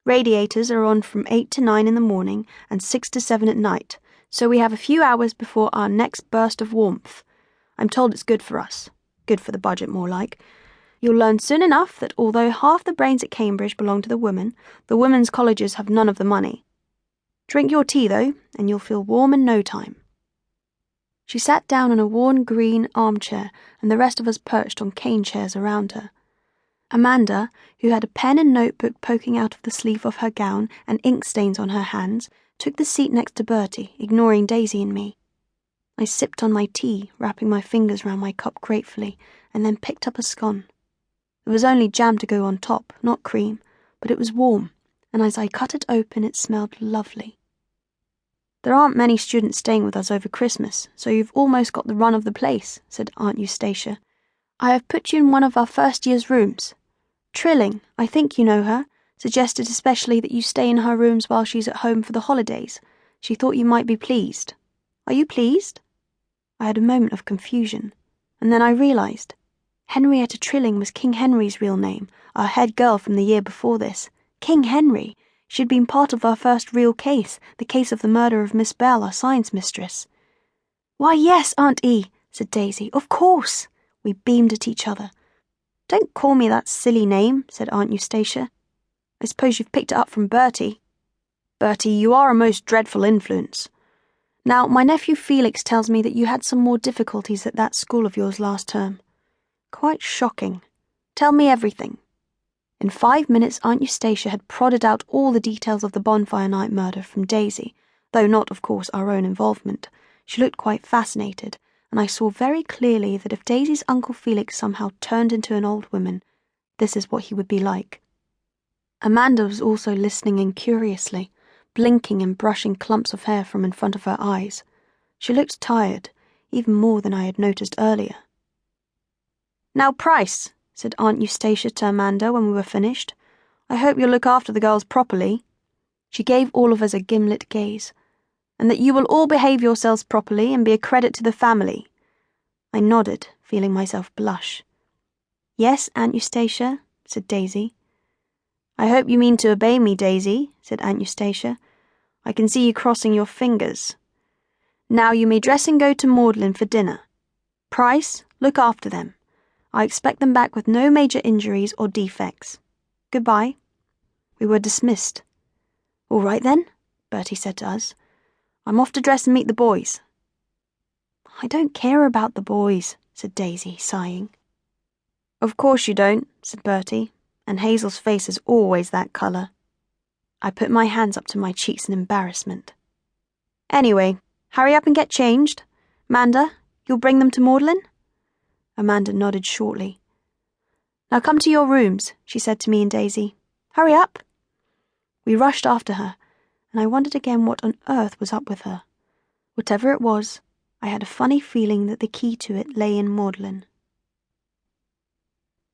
Radiators are on from 8 to 9 in the morning and 6 to 7 at night, so we have a few hours before our next burst of warmth. I'm told it's good for us. Good for the budget, more like. You'll learn soon enough that although half the brains at Cambridge belong to the women's colleges have none of the money. Drink your tea, though, and you'll feel warm in no time. She sat down in a worn green armchair, and the rest of us perched on cane chairs around her. Amanda, who had a pen and notebook poking out of the sleeve of her gown and ink stains on her hands, took the seat next to Bertie, ignoring Daisy and me. I sipped on my tea, wrapping my fingers round my cup gratefully, and then picked up a scone. There was only jam to go on top, not cream, but it was warm, and as I cut it open it smelled lovely. There aren't many students staying with us over Christmas, so you've almost got the run of the place, said Aunt Eustacia. I have put you in one of our first year's rooms. Trilling, I think you know her, suggested especially that you stay in her rooms while she's at home for the holidays. She thought you might be pleased. Are you pleased? I had a moment of confusion, and then I realised. Henrietta Trilling was King Henry's real name, our head girl from the year before this. King Henry! She'd been part of our first real case, the case of the murder of Miss Bell, our science mistress. Why, yes, Aunt E, said Daisy. Of course. We beamed at each other. Don't call me that silly name, said Aunt Eustacia. I suppose you've picked it up from Bertie. Bertie, you are a most dreadful influence. Now, my nephew Felix tells me that you had some more difficulties at that school of yours last term. Quite shocking. Tell me everything. In 5 minutes, Aunt Eustacia had prodded out all the details of the bonfire night murder from Daisy, though not, of course, our own involvement. She looked quite fascinated, and I saw very clearly that if Daisy's Uncle Felix somehow turned into an old woman, this is what he would be like. Amanda was also listening in curiously, blinking and brushing clumps of hair from in front of her eyes. She looked tired, even more than I had noticed earlier. Now, Price, said Aunt Eustacia to Amanda when we were finished, I hope you'll look after the girls properly. She gave all of us a gimlet gaze. And that you will all behave yourselves properly and be a credit to the family. I nodded, feeling myself blush. Yes, Aunt Eustacia, said Daisy. I hope you mean to obey me, Daisy, said Aunt Eustacia. I can see you crossing your fingers. Now you may dress and go to Maudlin for dinner. Price, look after them. I expect them back with no major injuries or defects. Goodbye. We were dismissed. All right then, Bertie said to us. I'm off to dress and meet the boys. I don't care about the boys, said Daisy, sighing. Of course you don't, said Bertie, and Hazel's face is always that colour. I put my hands up to my cheeks in embarrassment. Anyway, hurry up and get changed. Amanda, you'll bring them to Maudlin? Amanda nodded shortly. Now come to your rooms, she said to me and Daisy. Hurry up. We rushed after her, and I wondered again what on earth was up with her. Whatever it was, I had a funny feeling that the key to it lay in Maudlin.